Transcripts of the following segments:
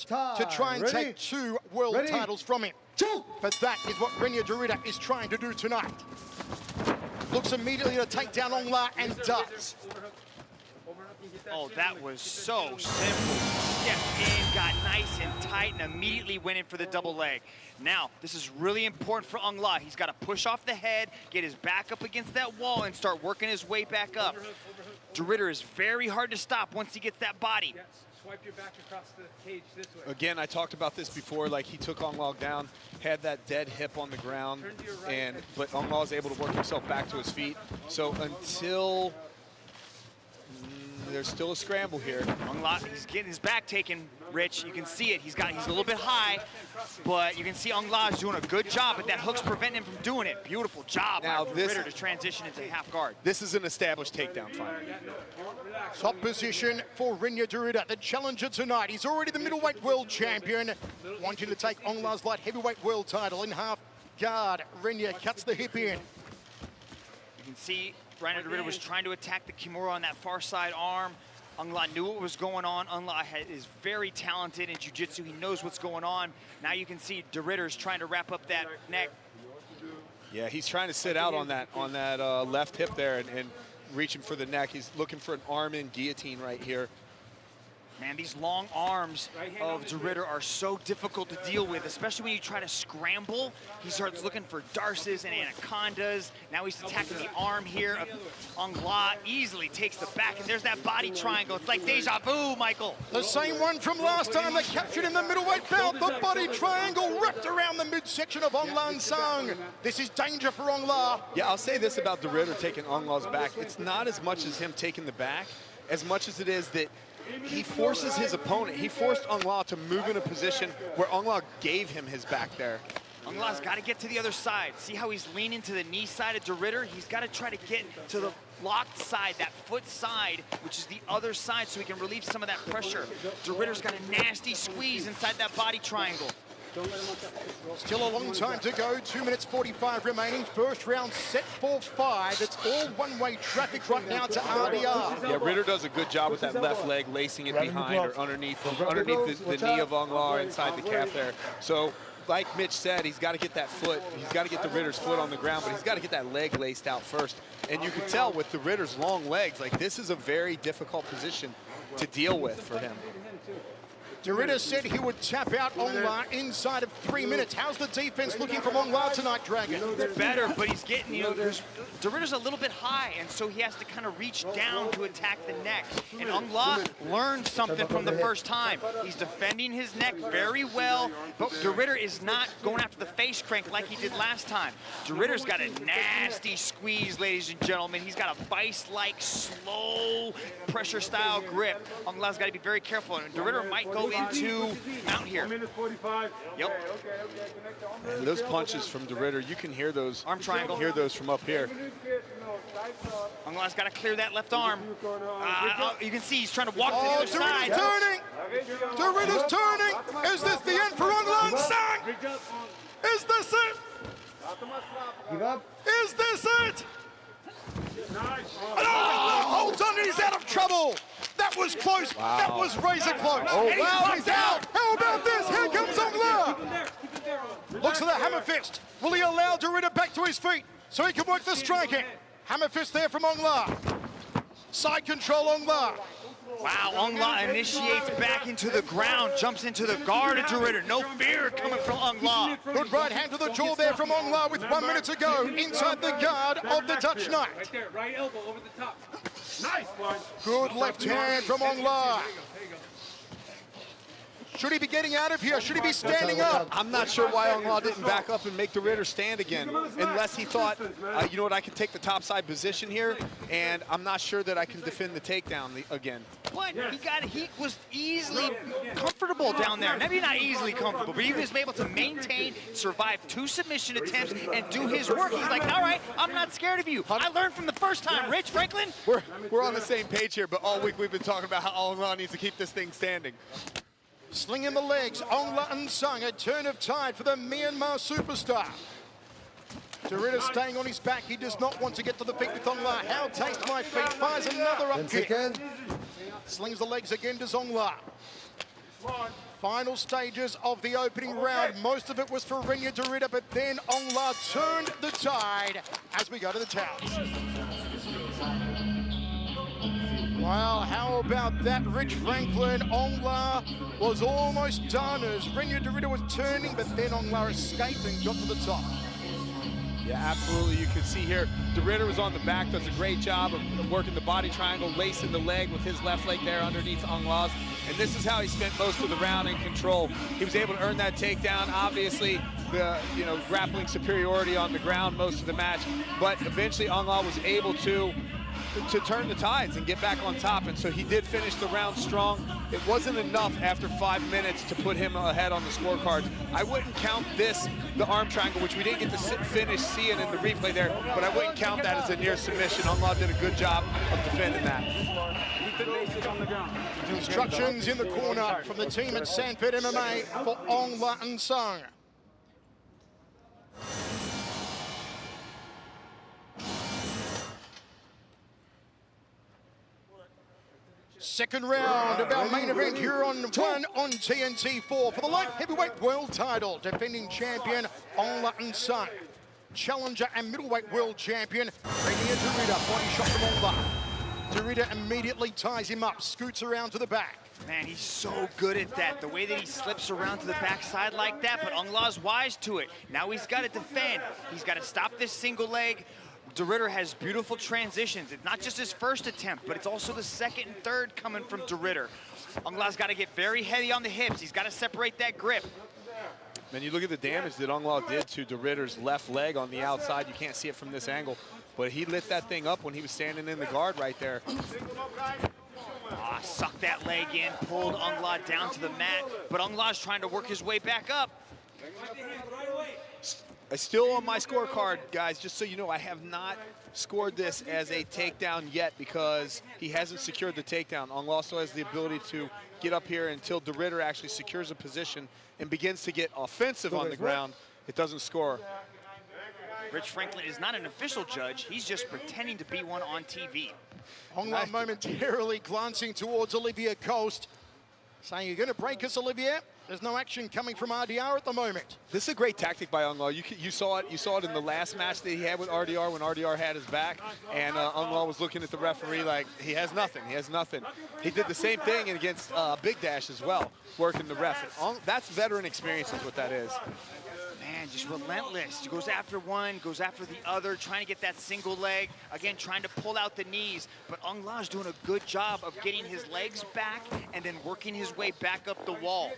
chance to try and take 2 world titles from him. But that is what RIDDER is trying to do tonight. Looks immediately to take down Aung and does. Oh, that was so simple. Stepped in, got nice and tight, and immediately went in for the double leg. Now, this is really important for Aung. He's got to push off the head, get his back up against that wall, and start working his way back up. RIDDER is very hard to stop once he gets that body. Swipe your back across the cage this way. Again, I talked about this before, like he took Aung down, had that dead hip on the ground, but Aung was able to work himself back to his feet. So until there's still a scramble here. Aung, he's getting his back taken, Rich. You can see it. He's a little bit high, but you can see Aung is doing a good job, but that hook's preventing him from doing it. Beautiful job now by RIDDER to transition into half guard. This is an established takedown fight. Top position for RIDDER, the challenger tonight. He's already the middleweight world champion, wanting to take Aung's light heavyweight world title in half guard. RIDDER cuts the hip in. You can see RIDDER was trying to attack the Kimura on that far side arm. Aung knew what was going on. Aung is very talented in jiu-jitsu. He knows what's going on. Now you can see RIDDER is trying to wrap up that neck. Yeah, he's trying to sit out on that left hip there and reaching for the neck. He's looking for an arm-in guillotine right here. Man, these long arms of RIDDER are so difficult to deal with, especially when you try to scramble. He starts looking for darces and anacondas. Now he's attacking the arm here. Aung easily takes the back, and there's that body triangle. It's like deja vu, Michael. The same one from last time they captured in the middleweight belt. The body triangle wrapped around the midsection of Aung San. This is danger for Aung. Yeah, I'll say this about RIDDER taking Aung's back. It's not as much as him taking the back, as much as it is that he forces his opponent. He forced Aung to move in a position where Aung gave him his back there. Aung's got to get to the other side. See how he's leaning to the knee side of RIDDER? He's got to try to get to the locked side, that foot side, which is the other side, so he can relieve some of that pressure. RIDDER's got a nasty squeeze inside that body triangle. Still a long time to go, 2 minutes 45 remaining. First round set for 5. It's all one-way traffic right now to RDR. Yeah, RIDDER does a good job with that left leg, lacing it behind or underneath the knee of Aung inside the calf there. So, like Mitch said, he's got to get that foot. He's got to get RIDDER's foot on the ground, but he's got to get that leg laced out first. And you can tell with RIDDER's long legs, like this is a very difficult position to deal with for him. RIDDER said he would tap out Aung inside of 3 minutes. How's the defense looking from Aung tonight, Dragon? It's better, but he's getting, RIDDER's a little bit high, and so he has to kind of reach down to attack the neck. And Aung learned something from the first time. He's defending his neck very well, but RIDDER is not going after the face crank like he did last time. RIDDER's got a nasty squeeze, ladies and gentlemen. He's got a vice-like, slow, pressure-style grip. Aung's got to be very careful, and RIDDER might go into mount here. Yep. And those punches from RIDDER, you can hear those. Arm triangle. You can hear those from up here. Aung's got to clear that left arm. You can see he's trying to walk to the other side. Turning. RIDDER's turning. Is this the end for Aung San? Is this it? Give up. Is this it? Oh, holds on, he's out of trouble. That was close. Wow. That was razor close. Oh, wow, he's out. How about this? Here comes Aung. Looks for the hammer fist. Will he allow RIDDER back to his feet so he can work the striking? Hammer fist there from Aung. Side control, Aung. Wow, Aung initiates back into the ground, jumps into the guard of RIDDER. No fear coming from Aung. Good right hand to the jaw there from Aung with 1 minute to go inside the guard of the Dutch Knight. Right there, right elbow over the top. Nice one. Good left hand from Aung. Should he be getting out of here? Should he be standing up? I'm not sure why Aung didn't back up and make RIDDER stand again, unless he thought, you know what, I can take the topside position here, and I'm not sure that I can defend the takedown again. But he was easily comfortable down there. Maybe not easily comfortable, but he was able to maintain, survive 2 submission attempts, and do his work. He's like, all right, I'm not scared of you. I learned from the first time. Rich Franklin? We're on the same page here, but all week we've been talking about how Aung needs to keep this thing standing. Slinging the legs, Aung San, a turn of tide for the Myanmar superstar. RIDDER staying on his back. He does not want to get to the feet with Aung. How taste my feet, fires another up kick. Slings the legs again to Aung. Final stages of the opening round. Most of it was for Reinier de Ridder, but then Aung La turned the tide as we go to the towels. Well, how about that, Rich Franklin? Aung La was almost done as Reinier de Ridder was turning, but then Aung La escaped and got to the top. Yeah, absolutely. You can see here, de Ridder was on the back, does a great job of working the body triangle, lacing the leg with his left leg there underneath Aung La's. And this is how he spent most of the round in control. He was able to earn that takedown. Obviously, the grappling superiority on the ground most of the match, but eventually Aung La was able to turn the tides and get back on top, and so he did finish the round strong. It wasn't enough after 5 minutes to put him ahead on the scorecards. I wouldn't count this, the arm triangle, which we didn't get to finish seeing in the replay there, but I wouldn't count that as a near submission. Aung La did a good job of defending that. Instructions in the corner from the team at Sanford MMA for Aung La Nsang. Second round of our main event here on One on TNT4 for the light heavyweight world title. Defending champion Aung La Nsang. Challenger and middleweight world champion Reinier de Ridder. Body shot from Aung La. De Ridder immediately ties him up, scoots around to the back. Man, he's so good at that. The way that he slips around to the backside like that, but Aung La's wise to it. Now he's got to defend. He's got to stop this single leg. De Ridder has beautiful transitions. It's not just his first attempt, but it's also the second and third coming from De Ridder. Aung La's got to get very heavy on the hips. He's got to separate that grip. Man, you look at the damage that Aung La did to De Ridder's left leg on the outside. You can't see it from this angle, but he lit that thing up when he was standing in the guard right there. Sucked that leg in, pulled Aung La down to the mat, but Aung La's trying to work his way back up. Still on my scorecard, guys, just so you know, I have not scored this as a takedown yet because he hasn't secured the takedown. Aung La still has the ability to get up here until De Ridder actually secures a position and begins to get offensive on the ground. It doesn't score. Rich Franklin is not an official judge. He's just pretending to be one on TV. Aung La momentarily glancing towards Olivia Coast, saying, "You're going to break us, Olivia." There's no action coming from RDR at the moment. This is a great tactic by Aung La. You saw it. You saw it in the last match that he had with RDR when RDR had his back, and Aung La was looking at the referee like he has nothing. He has nothing. He did the same thing against Big Dash as well, working the ref. That's veteran experience is what that is. Man, just relentless. He goes after one, goes after the other, trying to get that single leg. Again, trying to pull out the knees. But Aung La's doing a good job of getting his legs back and then working his way back up the wall.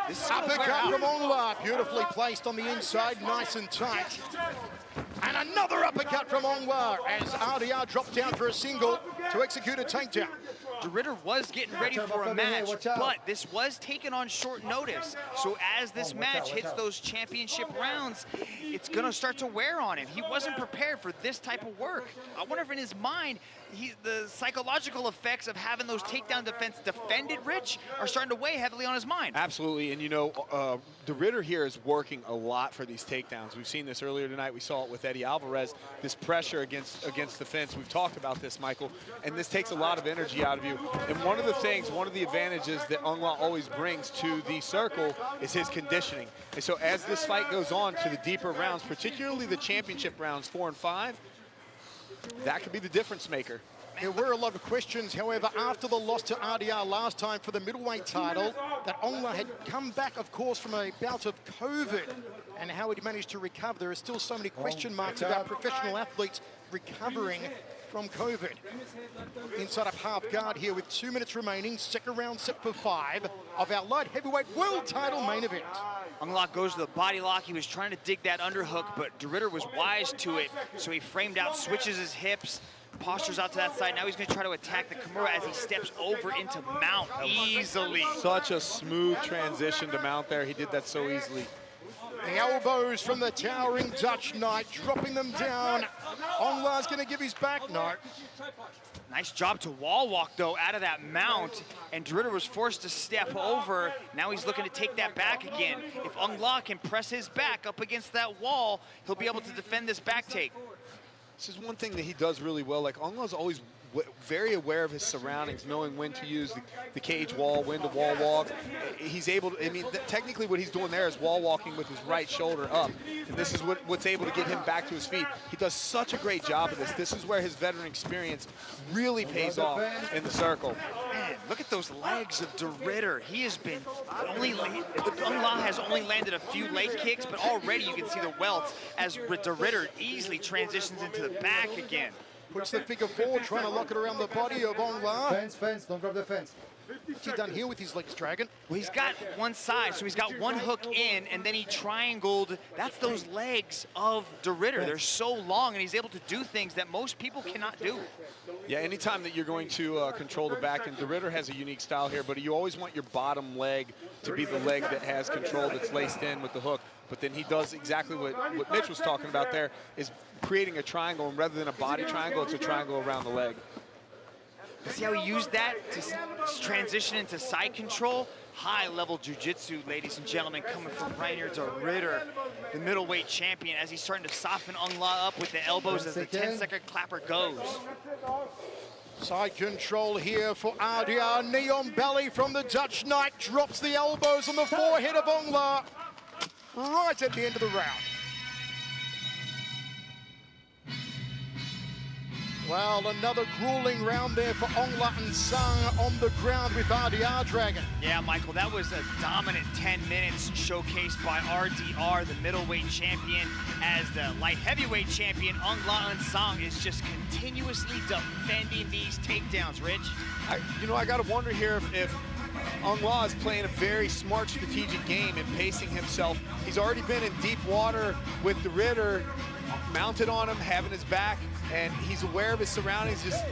This uppercut from Aung La, beautifully placed on the inside, nice and tight. And another uppercut from Aung La as RDR dropped down for a single to execute a takedown. De Ridder was getting ready for a match, but this was taken on short notice. So as this match hits those championship rounds, it's going to start to wear on him. He wasn't prepared for this type of work. I wonder if in his mind, the psychological effects of having those takedown defense defended, Rich, are starting to weigh heavily on his mind. Absolutely, and you know, De Ridder here is working a lot for these takedowns. We've seen this earlier tonight. We saw it with Eddie Alvarez, this pressure against the fence. We've talked about this, Michael, and this takes a lot of energy out of you. And one of the advantages that Aung La always brings to the circle is his conditioning. And so as this fight goes on to the deeper rounds, particularly the championship rounds 4 and 5, that could be the difference maker. There were a lot of questions, however, after the loss to RDR last time for the middleweight title, that Aung La had come back, of course, from a bout of COVID, and how he managed to recover. There are still so many question marks about professional athletes recovering from COVID. Inside up half guard here with 2 minutes remaining, second round set for 5 of our light heavyweight world title main event. Aung La goes to the body lock. He was trying to dig that underhook, but De Ridder was wise to it, so he framed out, switches his hips, postures out to that side. Now he's going to try to attack the Kimura as he steps over into mount easily. Such a smooth transition to mount there. He did that so easily. The elbows from the towering Dutch Knight, dropping them down. Aung La's going to give his back. No. Nice job to wall walk, though, out of that mount. And De Ridder was forced to step over. Now he's looking to take that back again. If Aung La can press his back up against that wall, he'll be able to defend this back take. This is one thing that he does really well. Like, Aung La's always very aware of his surroundings, knowing when to use the cage wall, when to wall walk. He's able to, I mean, technically what he's doing there is wall walking with his right shoulder up. And this is what's able to get him back to his feet. He does such a great job of this. This is where his veteran experience really pays off in the circle. Man, look at those legs of DeRidder. He has been Aung La has only landed a few leg kicks, but already you can see the welts as DeRidder easily transitions into the back again. Puts the figure forward, trying to lock it around the body of Aung La. Fence, don't grab the fence. What's he done here with his legs, Dragon? Well, he's got one side, so he's got one hook in, and then he triangled. That's those legs of DeRidder. They're so long, and he's able to do things that most people cannot do. Yeah, anytime that you're going to control the back, and DeRidder has a unique style here, but you always want your bottom leg to be the leg that has control, that's laced in with the hook. But then he does exactly what Mitch was talking about there, is creating a triangle, and rather than a body triangle, it's a triangle around the leg. See how he used that to transition into side control? High-level jiu-jitsu, ladies and gentlemen, coming from Reinier DeRidder, the middleweight champion, as he's starting to soften Aung La up with the elbows as the 10-second clapper goes. Side control here for RDR. Knee on belly from the Dutch Knight. Drops the elbows on the forehead of Aung La right at the end of the round. Well, another grueling round there for Aung La and Sung on the ground with RDR, Dragon. Yeah, Michael, that was a dominant 10 minutes showcased by RDR, the middleweight champion, as the light heavyweight champion, Aung La and Sung, is just continuously defending these takedowns, Rich. I got to wonder here if Aung La is playing a very smart strategic game and pacing himself. He's already been in deep water with DeRidder, mounted on him, having his back, and he's aware of his surroundings. Just,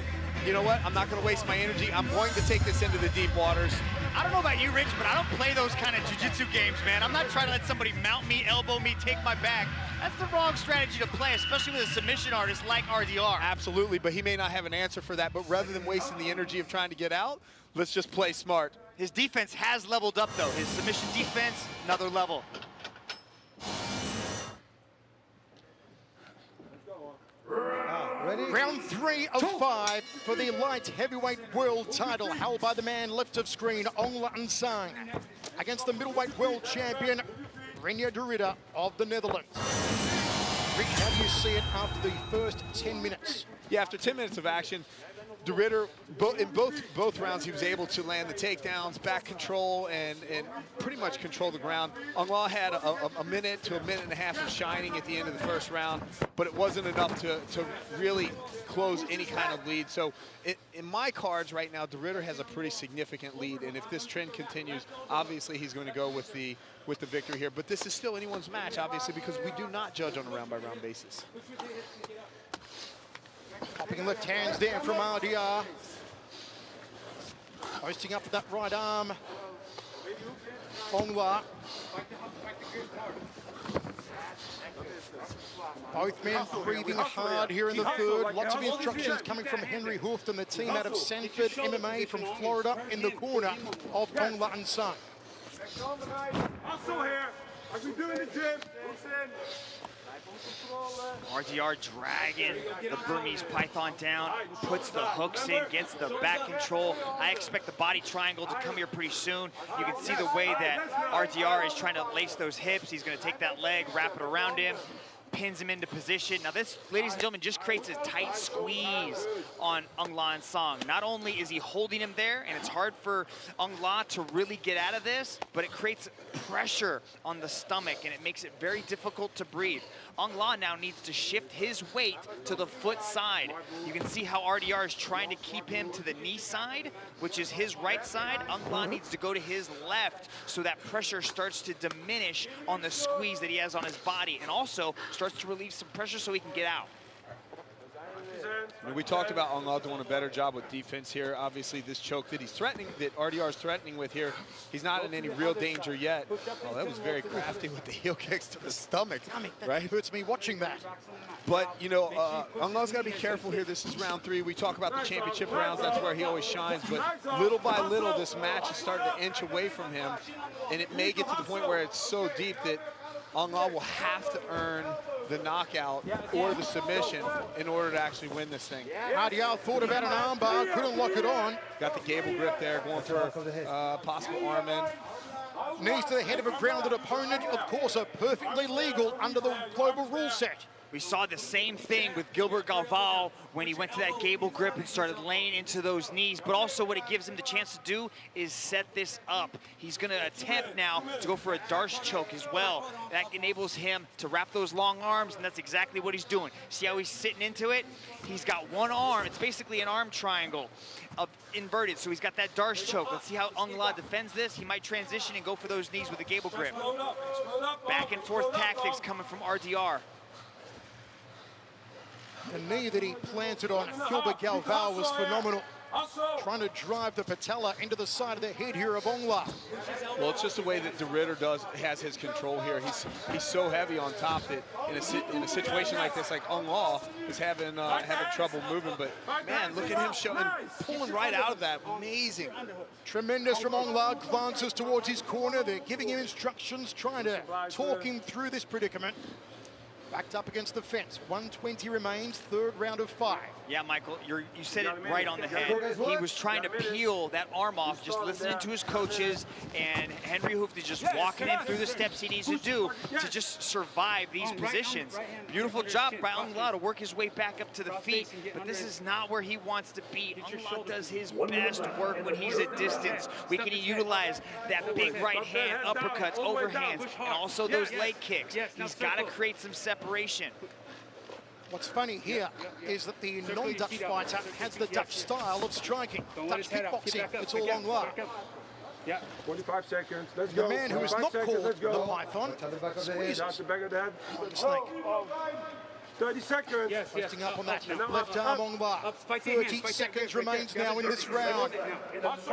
you know what, I'm not going to waste my energy. I'm going to take this into the deep waters. I don't know about you, Rich, but I don't play those kind of jiu-jitsu games, man. I'm not trying to let somebody mount me, elbow me, take my back. That's the wrong strategy to play, especially with a submission artist like RDR. Absolutely, but he may not have an answer for that. But rather than wasting the energy of trying to get out, let's just play smart. His defense has leveled up, though. His submission defense, another level. Ready? Round 3 of 5 for the light heavyweight world title, held by the man left of screen, Aung La and Sung, against the middleweight world champion, Reinier DeRidder of the Netherlands. Rick, how do you see it after the first 10 minutes? Yeah, after 10 minutes of action, DeRidder, in both rounds, he was able to land the takedowns, back control, and pretty much control the ground. Aung La had a minute to a minute and a half of shining at the end of the first round, but it wasn't enough to really close any kind of lead. So in my cards right now, DeRidder has a pretty significant lead, and if this trend continues, obviously he's going to go with the victory here. But this is still anyone's match, obviously, because we do not judge on a round-by-round basis. Popping left hands there from RDR. Posting up with that right arm. Aung La. Both men breathing hard here in the third. Lots of instructions coming from Henry Hooft and the team out of Sanford MMA from Florida in the corner of Aung La and Sung. Also here, like we do in the gym. RDR dragging the Burmese Python down, puts the hooks in, gets the back control. I expect the body triangle to come here pretty soon. You can see the way that RDR is trying to lace those hips. He's going to take that leg, wrap it around him, pins him into position. Now this, ladies and gentlemen, just creates a tight squeeze on Aung La and Sung. Not only is he holding him there, and it's hard for Aung La to really get out of this, but it creates pressure on the stomach, and it makes it very difficult to breathe. Aung La now needs to shift his weight to the foot side. You can see how RDR is trying to keep him to the knee side, which is his right side. Aung La needs to go to his left, so that pressure starts to diminish on the squeeze that he has on his body, and also starts to relieve some pressure so he can get out. I mean, we talked about Aung La doing a better job with defense here. Obviously, this choke that he's threatening, that RDR is threatening with here, he's not in any real danger yet. Oh, that was very crafty with the heel kicks to the stomach, right? Hurts me watching that. But, you know, Aung La's got to be careful here. This is round 3. We talk about the championship rounds. That's where he always shines. But little by little, this match is starting to inch away from him. And it may get to the point where it's so deep that Aung La will have to earn the knockout or the submission in order to actually win this thing. RDR thought about an armbar, couldn't lock it on. Got the gable grip there, going for possible arm in. Knees to the head of a grounded opponent, of course, are perfectly legal under the global rule set. We saw the same thing with Gilbert Galval when he went to that gable grip and started laying into those knees, but also what it gives him the chance to do is set this up. He's gonna attempt now to go for a Darce choke as well. That enables him to wrap those long arms, and that's exactly what he's doing. See how he's sitting into it? He's got one arm, it's basically an arm triangle inverted, so he's got that Darce choke. Let's see how Aung La defends this. He might transition and go for those knees with a gable grip. Back and forth tactics coming from RDR. The knee that he planted on Gilbert Galval was phenomenal. Trying to drive the patella into the side of the head here of Aung La. Well, it's just the way that RIDDER has his control here. He's so heavy on top that in a situation like this, like Aung La is having trouble moving. But man, look at him pulling right out of that. Amazing. Tremendous from Aung La. Glances towards his corner. They're giving him instructions, trying to talk him through this predicament. Backed up against the fence. 120 remains, third round of 5. Yeah, Michael, you said it right on the head. He was trying to peel that arm off, just listening to his coaches, and Henry Hooft is just walking him through the steps he needs to do to just survive these positions. Beautiful job by Aung La to work his way back up to the feet, but this is not where he wants to be. Aung La does his best work when he's at distance. We can utilize that big right hand, uppercuts, overhands, and also those leg kicks. He's got to create some separation. What's funny here is that the non-Dutch fighter has the Dutch style of striking. Dutch kickboxing, it's all Aung La. Yeah, 25 seconds. Let's go. The man who is not called the Python squeezes That's the back of the head. the snake. 30 seconds. Lifting up on that left arm, Aung La. 30 seconds remains now in this round.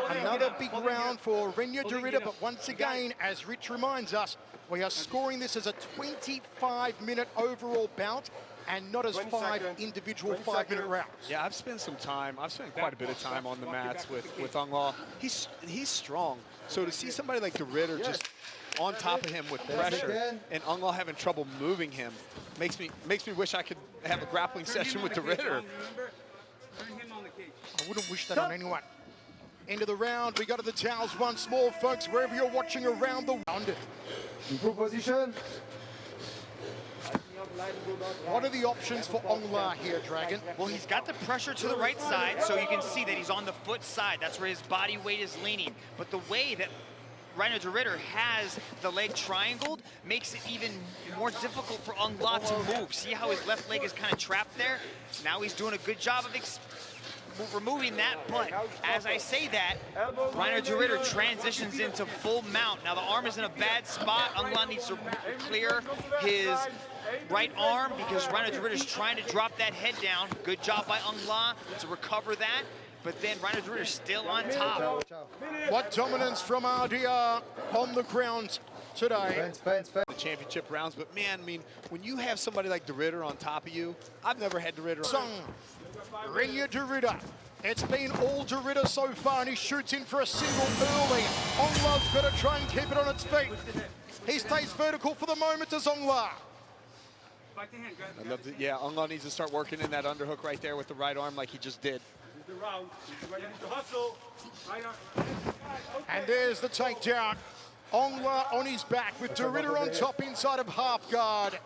Another big round for Reinier de Ridder, but once again, as Rich reminds us, we are scoring this as a 25-minute overall bout and not as 5 individual 5-minute rounds. Yeah, I've spent quite a bit of time on the mats with Aung La. He's strong. So to see somebody like the RIDDER just on top of him with pressure and Aung La having trouble moving him makes me wish I could have a grappling session with the RIDDER. I wouldn't wish that on anyone. End of the round, we go to the towels once more, folks, wherever you're watching around the round. Improve position. What are the options for Aung La here, Dragon? Well, he's got the pressure to the right side, so you can see that he's on the foot side. That's where his body weight is leaning. But the way that Reinier de Ridder has the leg triangled makes it even more difficult for Aung La to move. See how his left leg is kind of trapped there? Now he's doing a good job of removing that, but as I say that, Reinier de Ridder transitions into full mount. Now the arm is in a bad spot. Aung La needs to clear his right arm because Reinier de Ridder is trying to drop that head down. Good job by Aung La to recover that, but then Reinier de Ridder is still on top. What dominance from RDR on the ground today. Fence. The championship rounds, but man, I mean, when you have somebody like the RIDDER on top of you, I've never had the RIDDER on. Reinier de Ridder. It's been all de Ridder so far, and he shoots in for a single early. Aung La's got to try and keep it on its feet. He stays vertical for the moment as Aung La. I love it. Yeah, Aung La needs to start working in that underhook right there with the right arm like he just did. And there's the takedown. Aung La on his back with de Ridder on top inside of half guard.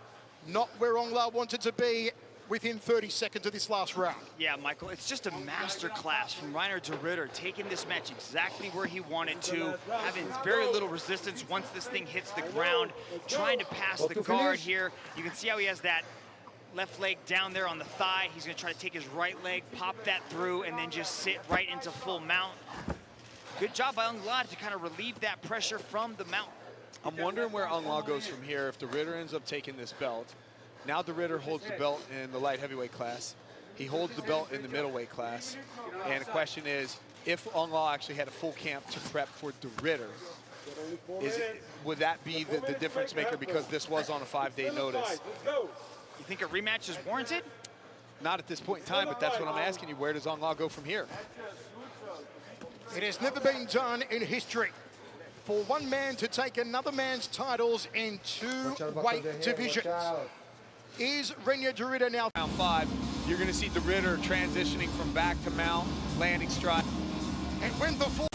Not where Aung La wanted to be within 30 seconds of this last round. Yeah, Michael, it's just a master class from Reinier de Ridder, taking this match exactly where he wanted to, having very little resistance once this thing hits the ground, trying to pass the guard here. You can see how he has that left leg down there on the thigh. He's gonna try to take his right leg, pop that through, and then just sit right into full mount. Good job by Aung La to kind of relieve that pressure from the mount. I'm wondering where Aung La goes from here if the RIDDER ends up taking this belt. Now the RIDDER holds the belt in the light heavyweight class. He holds the belt in the middleweight class. And the question is, if Aung La actually had a full camp to prep for the RIDDER, would that be the difference maker because this was on a 5-day notice? You think a rematch is warranted? Not at this point in time, but that's what I'm asking you. Where does Aung La go from here? It has never been done in history for one man to take another man's titles in 2 weight divisions. Is Reinier de Ridder now? Round 5. You're going to see the RIDDER transitioning from back to mount, landing stride. And when the full